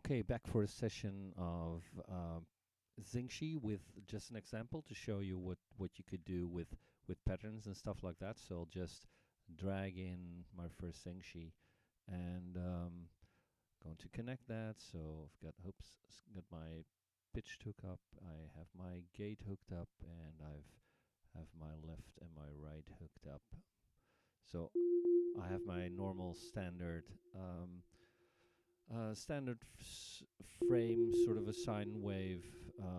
Okay, back for a session of XINGSHI with just an example to show you what you could do with patterns and stuff like that. So I'll just drag in my first XINGSHI and going to connect that. So I've got got my pitch hooked up. I have my gate hooked up, and have my left and my right hooked up. So I have my normal standard frame, sort of a sine wave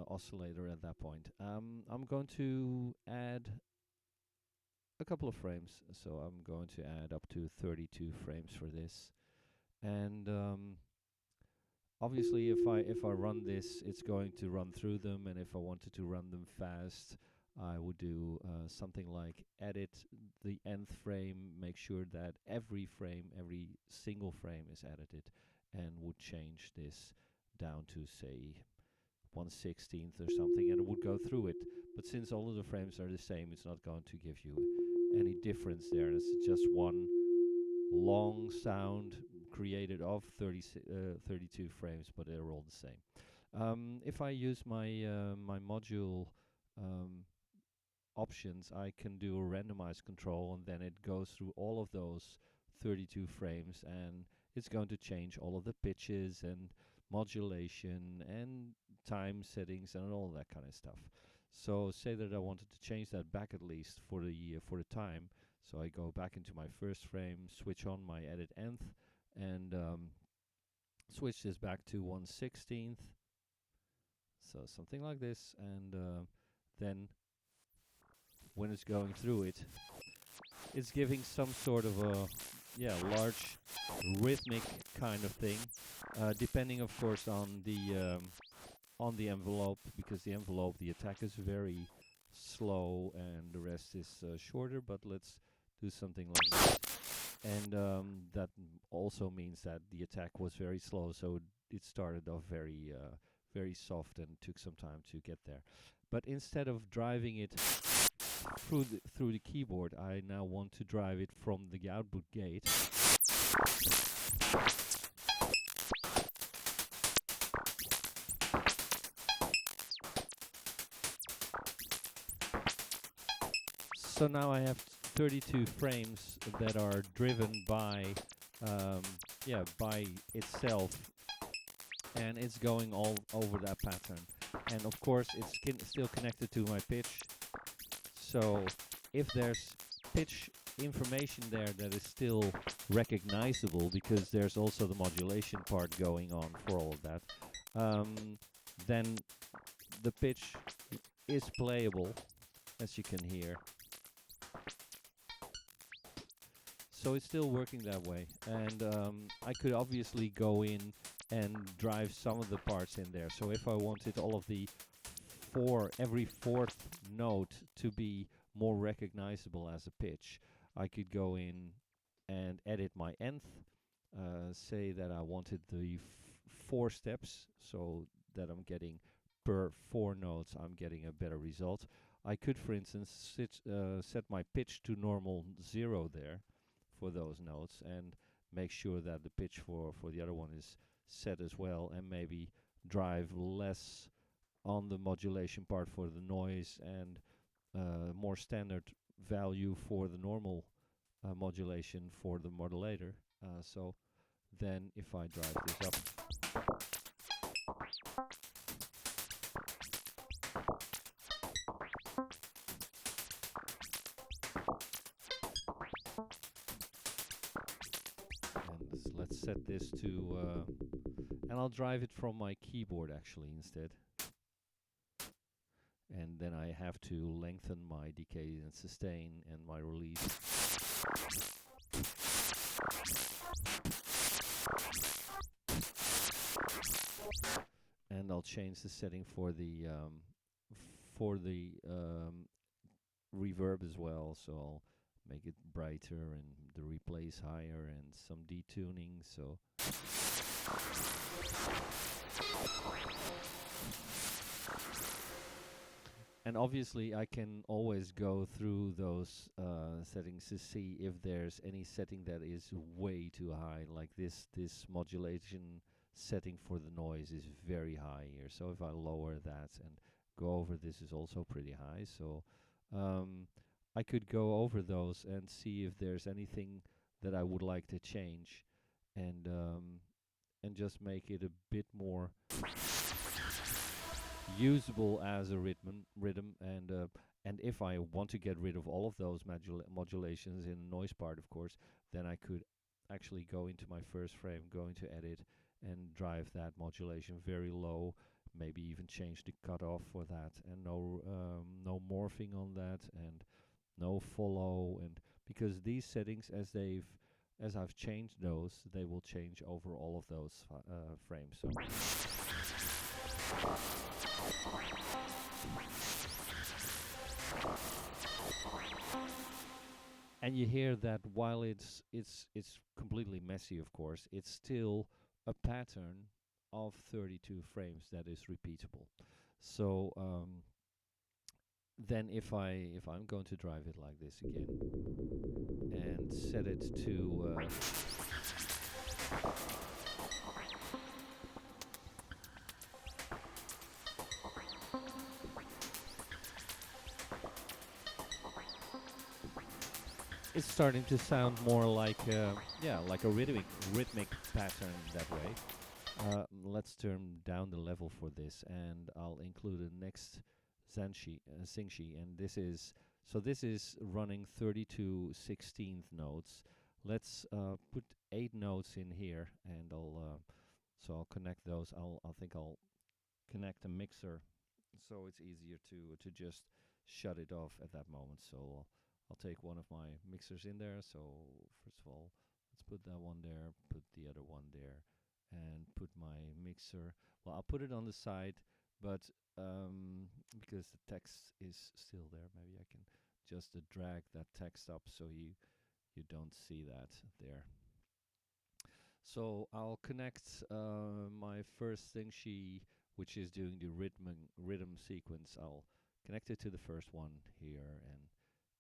oscillator at that point. I'm going to add a couple of frames, so I'm going to add up to 32 frames for this. And obviously, if I run this, it's going to run through them, and if I wanted to run them fast, I would do something like edit the nth frame, make sure that every single frame is edited, and would change this down to, say, 1/16 or something, and it would go through it. But since all of the frames are the same, it's not going to give you any difference there. It's just one long sound created of 32 frames, but they're all the same. If I use my module options, I can do a randomized control, and then it goes through all of those 32 frames, and it's going to change all of the pitches and modulation and time settings and all that kind of stuff. So say that I wanted to change that back, at least for the time. So I go back into my first frame, switch on my edit nth, and switch this back to 1/16. So something like this, and then when it's going through it, it's giving some sort of a large rhythmic kind of thing, depending of course on the envelope, because the attack is very slow and the rest is shorter. But let's do something like this, and that also means that the attack was very slow, so it started off very soft and took some time to get there. But instead of driving it through the keyboard, I now want to drive it from the output gate. So now I have 32 frames that are driven by by itself, and it's going all over that pattern. And of course it's still connected to my pitch. So if there's pitch information there that is still recognizable, because there's also the modulation part going on for all of that, then the pitch is playable, as you can hear. So it's still working that way. And I could obviously go in and drive some of the parts in there. So if I wanted all of the every fourth note to be more recognizable as a pitch, I could go in and edit my nth, say that I wanted the 4 steps, so that I'm getting per 4 notes, I'm getting a better result. I could, for instance, set my pitch to normal 0 there for those notes, and make sure that the pitch for the other one is set as well, and maybe drive less on the modulation part for the noise, and more standard value for the normal modulation for the modulator. So then if I drive this up, and let's set this to and I'll drive it from my keyboard actually instead. And then I have to lengthen my decay and sustain and my release. And I'll change the setting for the reverb as well. So I'll make it brighter and the replay is higher, and some detuning. So and obviously I can always go through those settings to see if there's any setting that is way too high, like this modulation setting for the noise is very high here. So if I lower that and go over, this is also pretty high. So I could go over those and see if there's anything that I would like to change, and just make it a bit more usable as a rhythm. And if I want to get rid of all of those modulations in the noise part, of course, then I could actually go into my first frame, go into edit, and drive that modulation very low. Maybe even change the cutoff for that, and no morphing on that, and no follow. And because these settings, as I've changed those, they will change over all of those frames. So and you hear that while it's completely messy, of course, it's still a pattern of 32 frames that is repeatable. So then if I'm going to drive it like this again and set it to it's starting to sound more like like a rhythmic pattern that way. Let's turn down the level for this, and I'll include the next XINGSHI, and this is running 32 16th notes. Let's put 8 notes in here, and I'll connect those. I think I'll connect a mixer, so it's easier to just shut it off at that moment. So I'll take one of my mixers in there. So first of all, let's put that one there, put the other one there, and put my mixer. Well, I'll put it on the side, but because the text is still there, maybe I can just drag that text up so you don't see that there. So I'll connect my first XINGSHI, which is doing the rhythm sequence. I'll connect it to the first one here, and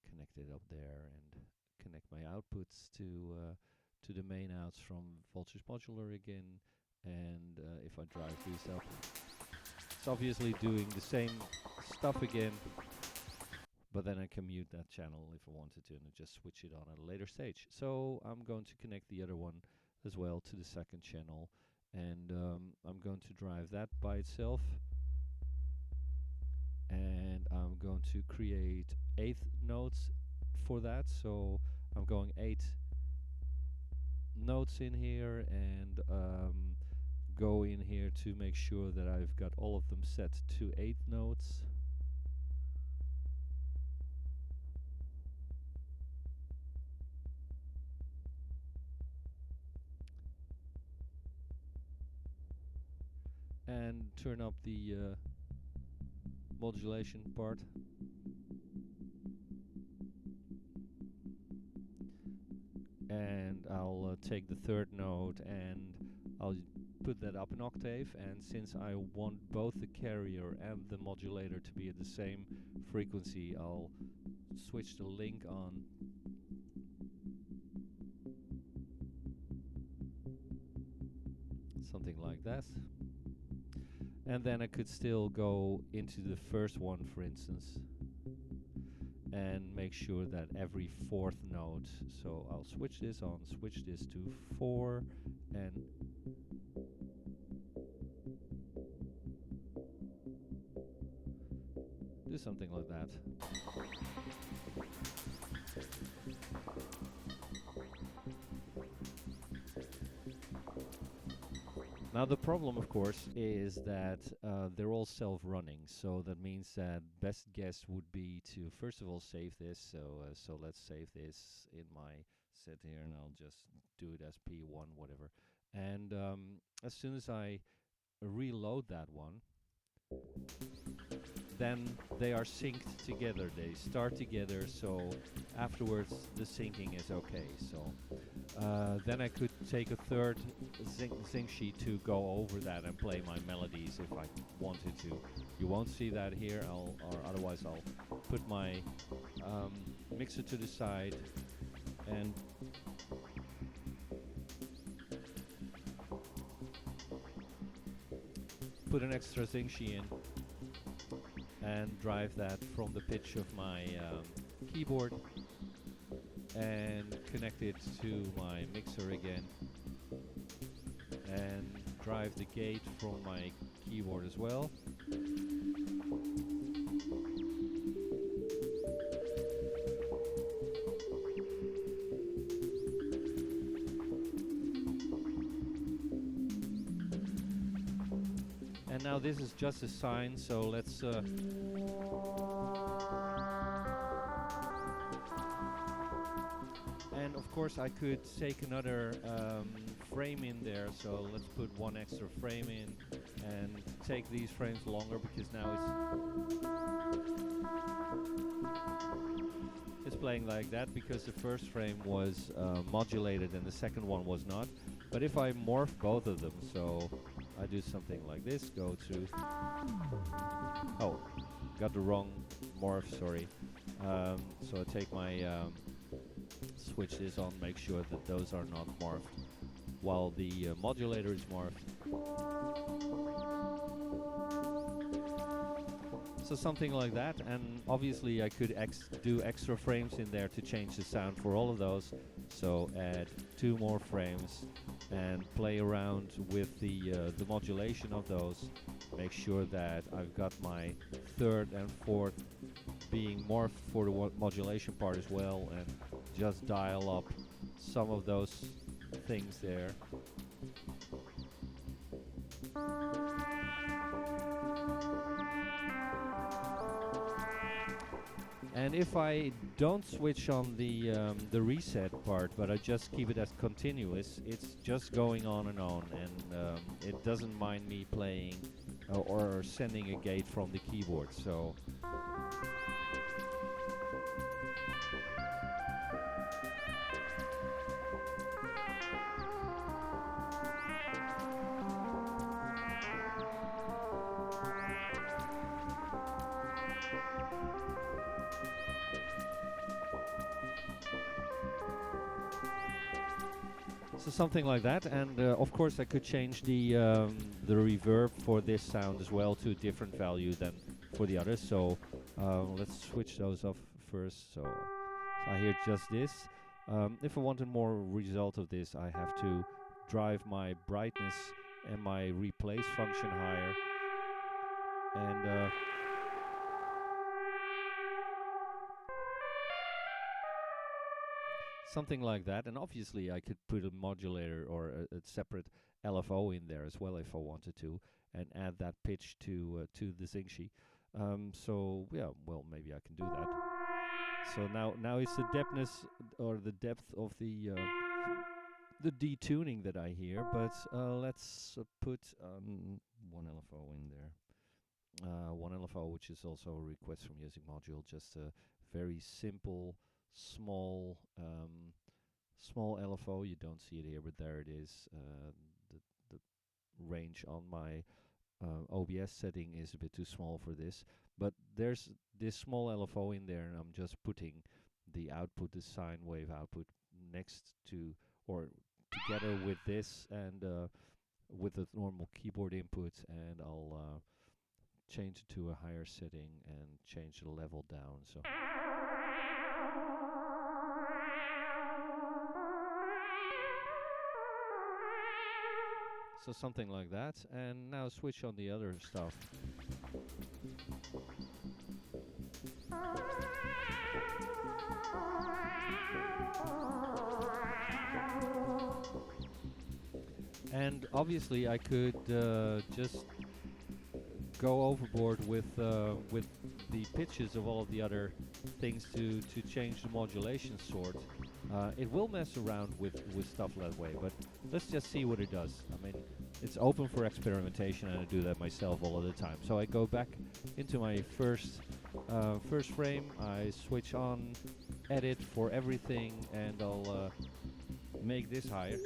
connect it up there, and connect my outputs to the main outs from Voltage Modular again. And if I drive these up, it's obviously doing the same stuff again, but then I can mute that channel if I wanted to, and just switch it on at a later stage. So I'm going to connect the other one as well to the second channel, and I'm going to drive that by itself, and I'm going to create 8 notes for that. So I'm going 8 notes in here, and go in here to make sure that I've got all of them set to 8 notes. And turn up the modulation part. And I'll take the third note, and I'll put that up an octave. And since I want both the carrier and the modulator to be at the same frequency, I'll switch the link on. Something like that. And then I could still go into the first one, for instance, and make sure that every 4th note, so I'll switch this on, switch this to 4, and do something like that. Now the problem, of course, is that they're all self-running, so that means that best guess would be to first of all save this. So let's save this in my set here, and I'll just do it as P1, whatever. And as soon as I reload that one, then they are synced together. They start together, so afterwards the syncing is okay. So then I could take a third XINGSHI to go over that and play my melodies if I wanted to. You won't see that here, or otherwise I'll put my mixer to the side and put an extra XINGSHI in and drive that from the pitch of my keyboard and connect it to my mixer again and drive the gate from my keyboard as well. And now this is just a sine, so let's and of course I could take another frame in there, so let's put one extra frame in and take these frames longer, because now it's playing like that because the first frame was modulated and the second one was not. But if I morph both of them, so I do something like this, go to, oh, got the wrong morph, sorry. So I take my, switch this on, make sure that those are not morphed, while the modulator is morphed. So something like that, and obviously I could do extra frames in there to change the sound for all of those. So add 2 more frames and play around with the modulation of those. Make sure that I've got my 3rd and 4th being morphed for the modulation part as well, and just dial up some of those things there. And if I don't switch on the reset part, but I just keep it as continuous, it's just going on, and it doesn't mind me playing or sending a gate from the keyboard. So something like that, and of course I could change the reverb for this sound as well to a different value than for the others. So let's switch those off first. So I hear just this. If I wanted more result of this, I have to drive my brightness and my replace function higher, and something like that. And obviously I could put a modulator or a separate LFO in there as well if I wanted to, and add that pitch to the XINGSHI. So yeah, well, maybe I can do that. So now it's the depthness or the depth of the detuning that I hear. But let's put 1 LFO in there. 1 LFO, which is also a request from Music Module, just a very simple small LFO. You don't see it here, but there it is. The range on my OBS setting is a bit too small for this, but there's this small LFO in there, and I'm just putting the output, the sine wave output, next to or together with this and with the normal keyboard input, and I'll change it to a higher setting and change the level down. So something like that, and now switch on the other stuff. And obviously I could just go overboard with the pitches of all of the other things to change the modulation sort. It will mess around with stuff that way, but let's just see what it does. I mean, it's open for experimentation, and I do that myself all of the time. So I go back into my first frame, I switch on edit for everything, and I'll make this higher.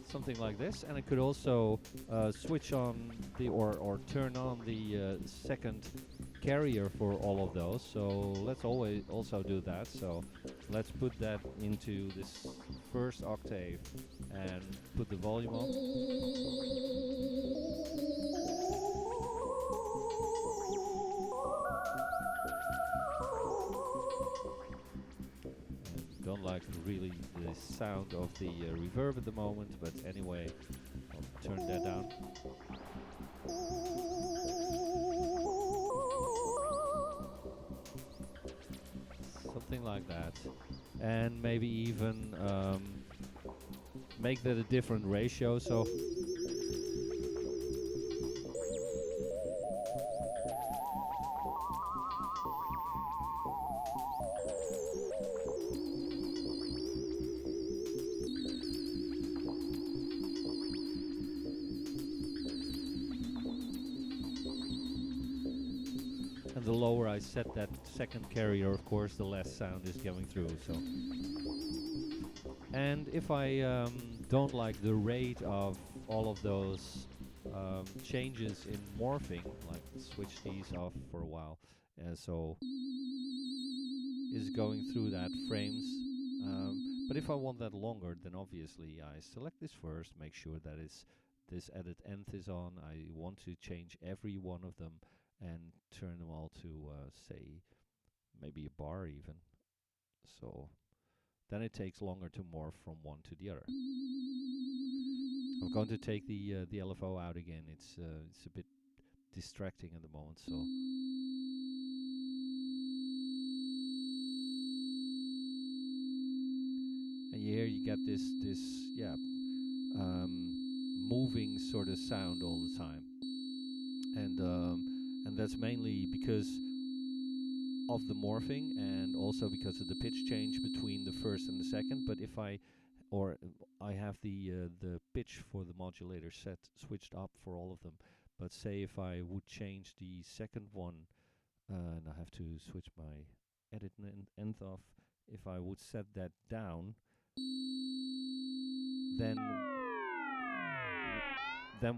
Something like this, and I could also switch on the or turn on the second carrier for all of those, so let's always also do that. So let's put that into this first octave and put the volume on. And don't like really the sound of the reverb at the moment, but anyway, I'll turn that down. Something like that, and maybe even make that a different ratio. So and the lower I set that second carrier, of course, the less sound is going through. So, and if I don't like the rate of all of those changes in morphing, like switch these off for a while, so is going through that frames. But if I want that longer, then obviously I select this first, make sure that this edit nth is on. I want to change every one of them and turn them all to say maybe a bar even. So then it takes longer to morph from one to the other. I'm going to take the LFO out again. It's a bit distracting at the moment. So and here you get this moving sort of sound all the time, and that's mainly because of the morphing and also because of the pitch change between the first and the second. But if I have the pitch for the modulator set switched up for all of them, but say if I would change the second one, and I have to switch my edit nth off, if I would set that down, then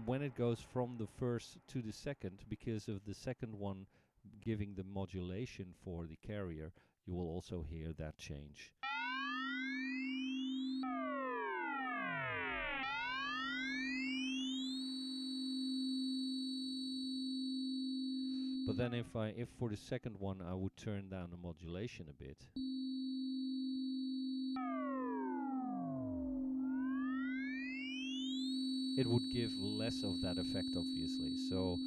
when it goes from the first to the second, because of the second one giving the modulation for the carrier, you will also hear that change. But then if for the second one I would turn down the modulation a bit, it would give less of that effect, obviously. So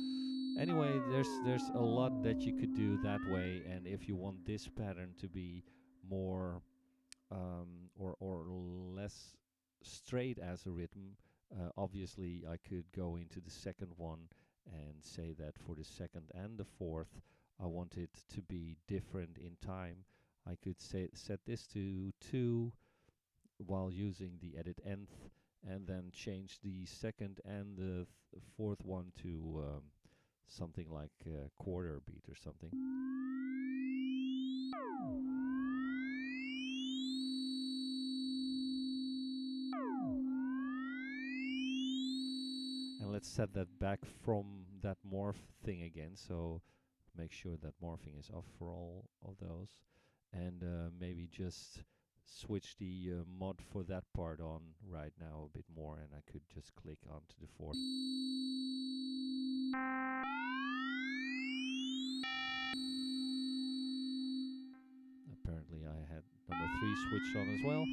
anyway, there's a lot that you could do that way, and if you want this pattern to be more or less straight as a rhythm, obviously I could go into the second one and say that for the second and the fourth I want it to be different in time. I could set this to 2 while using the edit nth, and then change the second and the fourth one to something like quarter beat or something. And let's set that back from that morph thing again, so make sure that morphing is off for all of those, and maybe just switch the mod for that part on right now a bit more, and I could just click onto the fourth. Apparently I had number 3 switched on as well.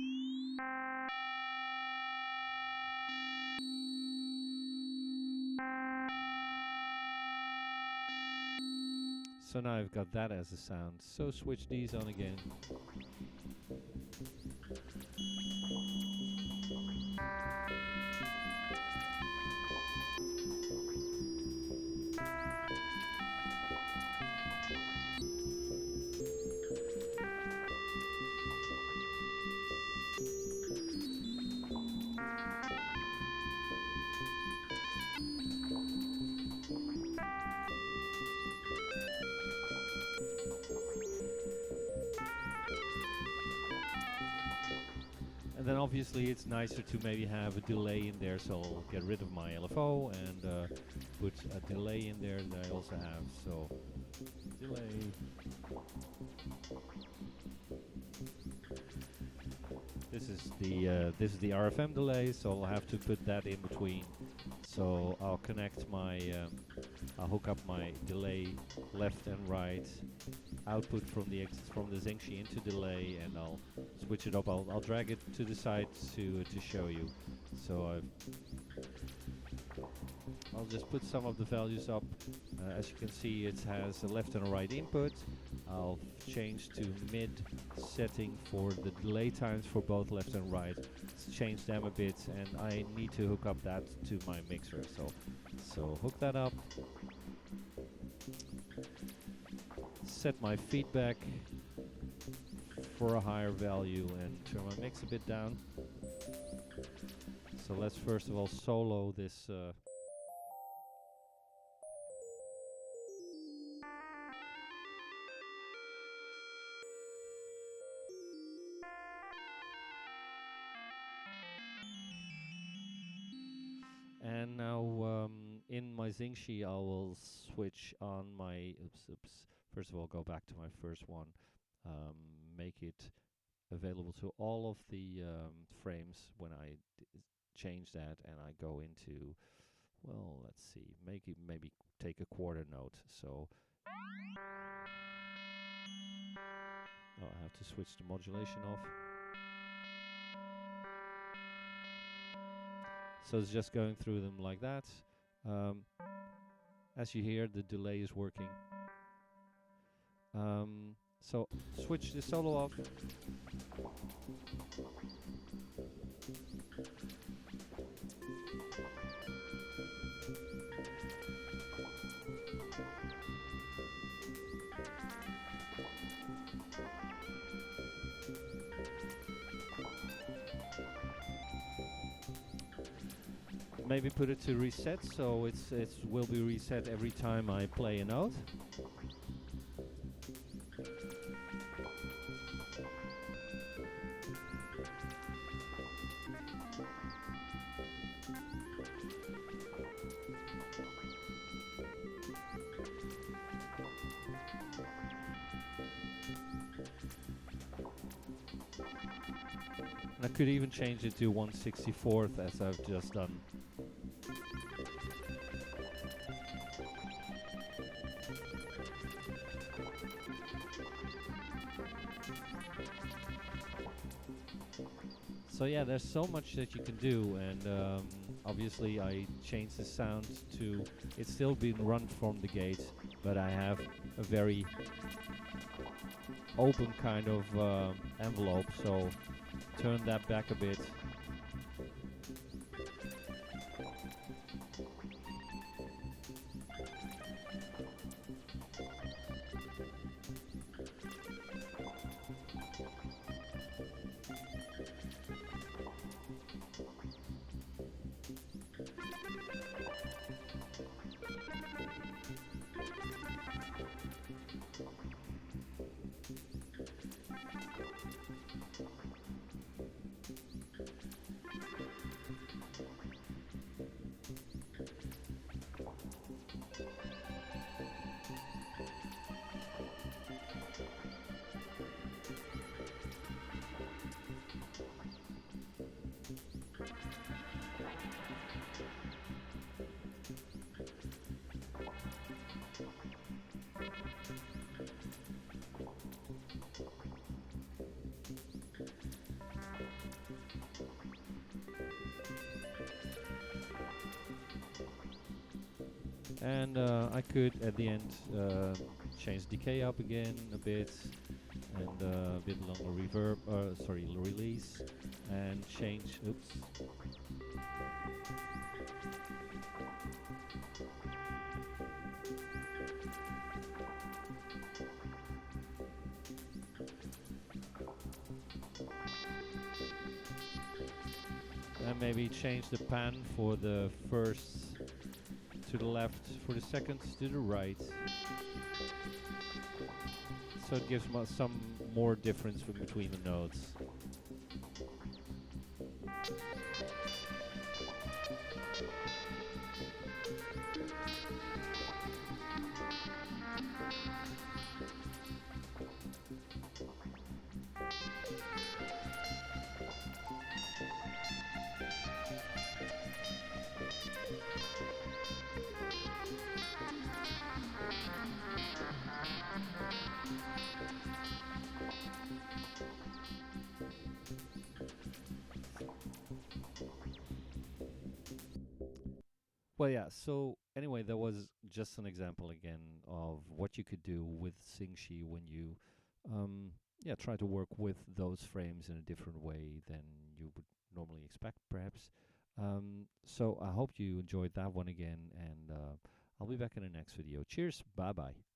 So now I've got that as a sound. So switch these on again. And then obviously it's nicer to maybe have a delay in there, so I'll get rid of my LFO and put a delay in there that I also have. So delay. This is the RFM delay, so I'll have to put that in between. So I'll connect my I'll hook up my delay left and right output from the XINGSHI into delay, and I'll switch it up. I'll drag it to the side to show you. So I'll just put some of the values up. As you can see, it has a left and a right input. I'll change to mid setting for the delay times for both left and right. Let's change them a bit, and I need to hook up that to my mixer. So hook that up. Set my feedback for a higher value and turn my mix a bit down. So let's first of all solo this. And now in my XINGSHI I will switch on my, first of all go back to my first one, make it available to all of the frames when I change that, and I go into, well, let's see, make it maybe take a quarter note. So I have to switch the modulation off. So it's just going through them like that. As you hear, the delay is working. So switch the solo off. Maybe put it to reset, so it will be reset every time I play a note. And I could even change it to 1/64th as I've just done. So yeah, there's so much that you can do, and obviously I changed the sound to, it's still being run from the gate, but I have a very open kind of envelope, so turn that back a bit. And I could at the end change decay up again a bit, and a bit longer reverb, release, and change, oops. And maybe change the pan for the first to the left, for the seconds to the right. So it gives some more difference between the notes. Well, yeah. So anyway, that was just an example again of what you could do with XINGSHI when you, yeah, try to work with those frames in a different way than you would normally expect, perhaps. So I hope you enjoyed that one again, and I'll be back in the next video. Cheers. Bye bye.